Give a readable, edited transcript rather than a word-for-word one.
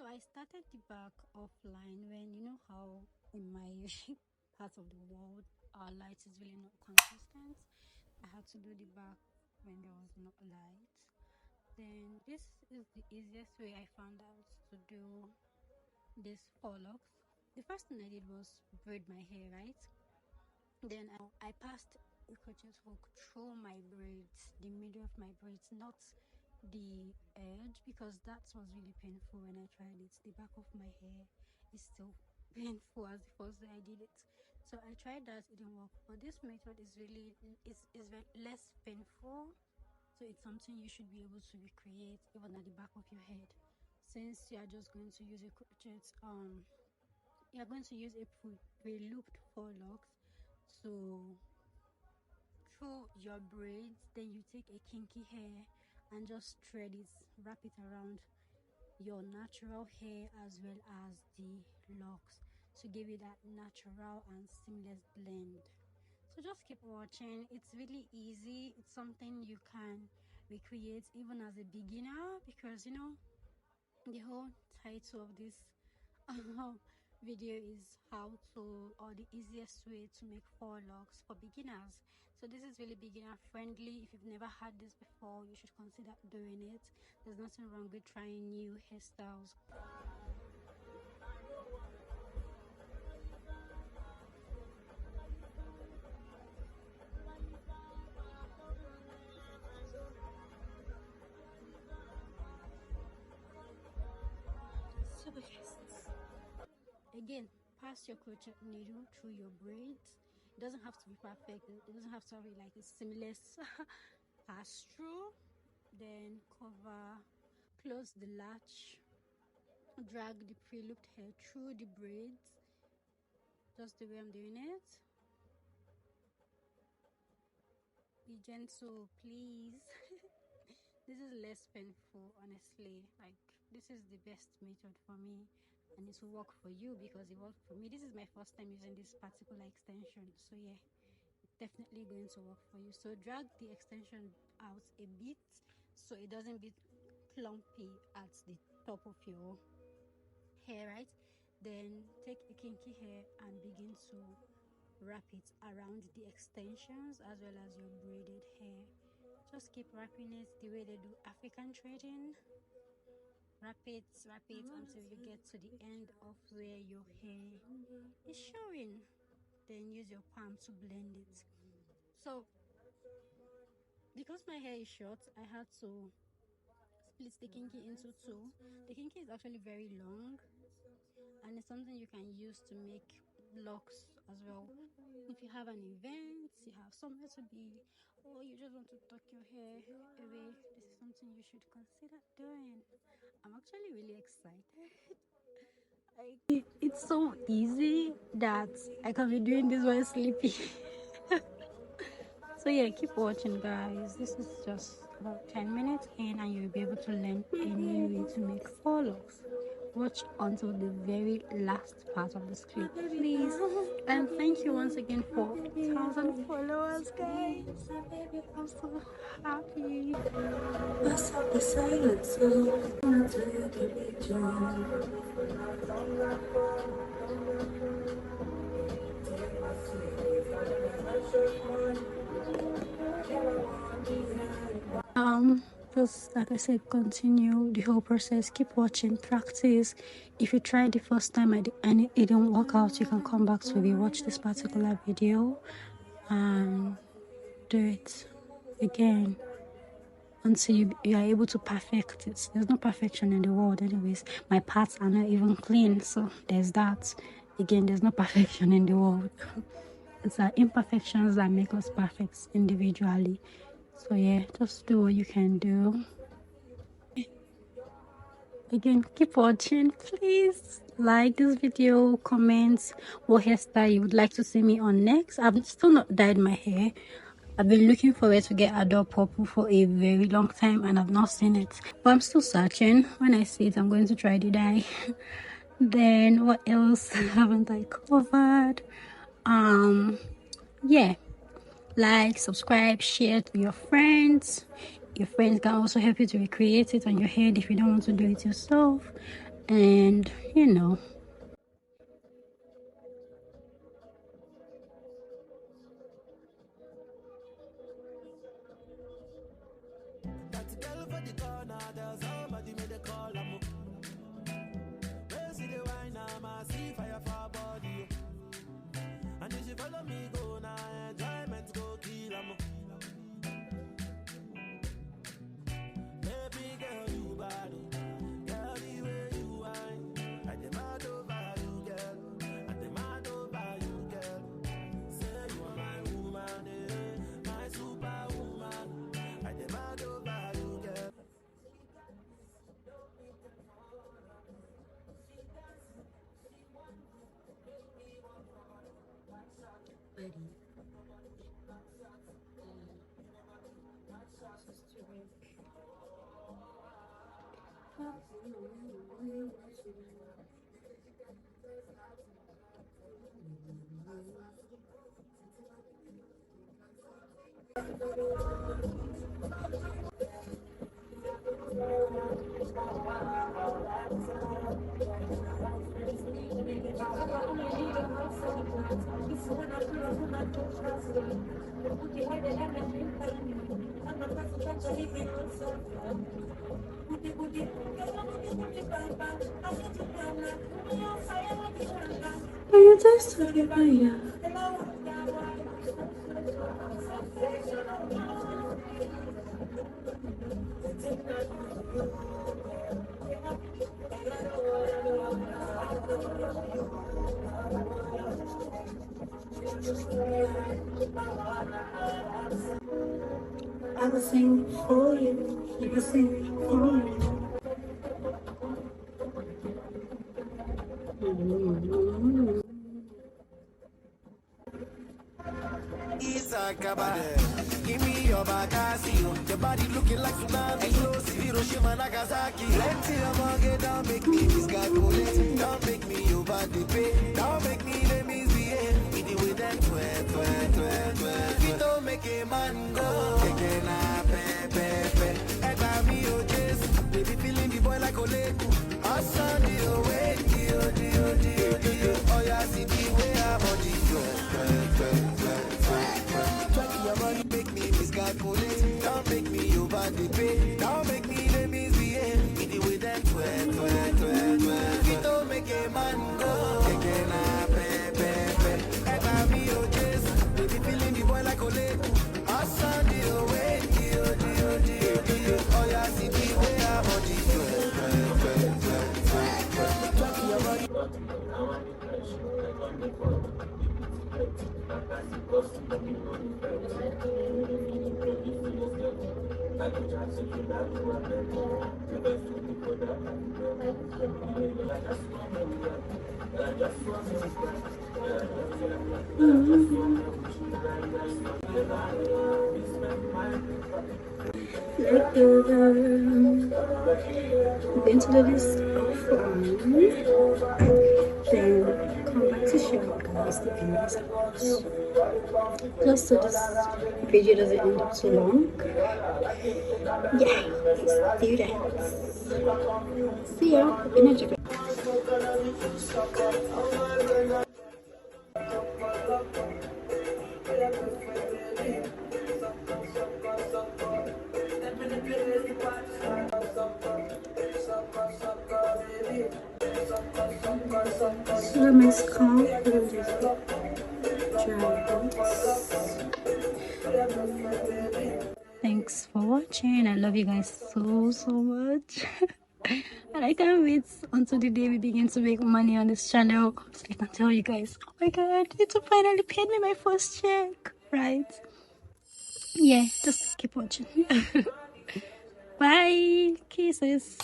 I started the back offline when, you know how in my part of the world our light is really not consistent. I had to do the back when there was no light. Then this is the easiest way I found out to do this faux locs. The first thing I did was braid my hair, right? Then I passed a crochet hook through my braids, the middle of my braids, not the edge, because that was really painful when I tried it. The back of my hair is still painful as the first day I did it. So I tried that, it didn't work. But this method is really is very less painful. So it's something you should be able to recreate even at the back of your head. Since you are just going to use a crochet, you're going to use a pre-looped faux locs. So through your braids, then you take a kinky hair and just thread it, wrap it around your natural hair as well as the locks to give you that natural and seamless blend. So just keep watching. It's really easy. It's something you can recreate even as a beginner, because you know the whole title of this video is how to, or the easiest way to make faux locs for beginners. So this is really beginner friendly. If you've never had this before, you should consider doing it. There's nothing wrong with trying new hairstyles. So yes, again, pass your crochet needle through your braids. It doesn't have to be perfect. It doesn't have to be like a seamless pass through. Then cover, close the latch, drag the pre-looped hair through the braids, just the way I'm doing it. Be gentle, please. This is less painful, honestly. Like, this is the best method for me, and it will work for you because it worked for me. This is my first time using this particular extension, so yeah, it's definitely going to work for you. So drag the extension out a bit so it doesn't be clumpy at the top of your hair, right? Then take a kinky hair and begin to wrap it around the extensions as well as your braided hair. Just keep wrapping it the way they do African trading. Wrap it until you get to the end of where your hair is showing. Then use your palm to blend it. So because my hair is short, I had to split the kinky into two. The kinky is actually very long, and it's something you can use to make locks as well. If you have an event, you have somewhere to be, or you just want to tuck your hair away, this is something you should consider doing. I'm actually really excited. It's so easy that I can be doing this while sleepy. So yeah, keep watching, guys. This is just about 10 minutes in and you'll be able to learn a new way to make faux locs. Watch until the very last part of this clip, please. And thank you once again for 1,000 followers, guys. I'm so happy. What's up the silence? Just like I said, continue the whole process. Keep watching, practice. If you tried the first time and it didn't work out, you can come back to rewatch this particular video and do it again until you are able to perfect it. There's no perfection in the world anyways. My parts are not even clean, so there's that. Again, there's no perfection in the world. It's our imperfections that make us perfect individually. So yeah, just do what you can do. Again, keep watching. Please like this video, comment what hairstyle you would like to see me on next. I've still not dyed my hair. I've been looking forward to get adore purple for a very long time and I've not seen it, but I'm still searching. When I see it, I'm going to try the dye. Then what else haven't I covered? Yeah, like, subscribe, share to your friends. Your friends can also help you to recreate it on your head if you don't want to do it yourself. and you know. I will sing for you. I will sing for you. Give me your Bakasio. Your body looking like tsunami. Explosive Hiroshima, Nagasaki. Plenty of money, don't make me miscalculate. Don't make me over the pay. Don't make me the misbehave. With the way that twerk. You don't make a man go. Again, pepe. Eba me, oh, yes. Baby, feeling the boy like Oleku. I saw the away, the oh, yeah, see the way I'm on the your money make me miscalculate. Don't make me over the pay. Don't make me the misbehave. In the way that twerk. It don't make a man go. Again, pepe. Eba me, oh, yes. Baby, feeling the boy like Oleku. I saw the away, the oh, yeah, see the way I'm on the your money. Into the list of then come back to show you guys the videos just so this video doesn't end up too long. Yeah, let's do that. See ya in a jiffy. So my scalp will just dry out. Thanks for watching. I love you guys so much. And I can't wait until the day we begin to make money on this channel so I can tell you guys, oh my god, YouTube finally paid me my first check, right? Yeah, just keep watching. Bye, kisses.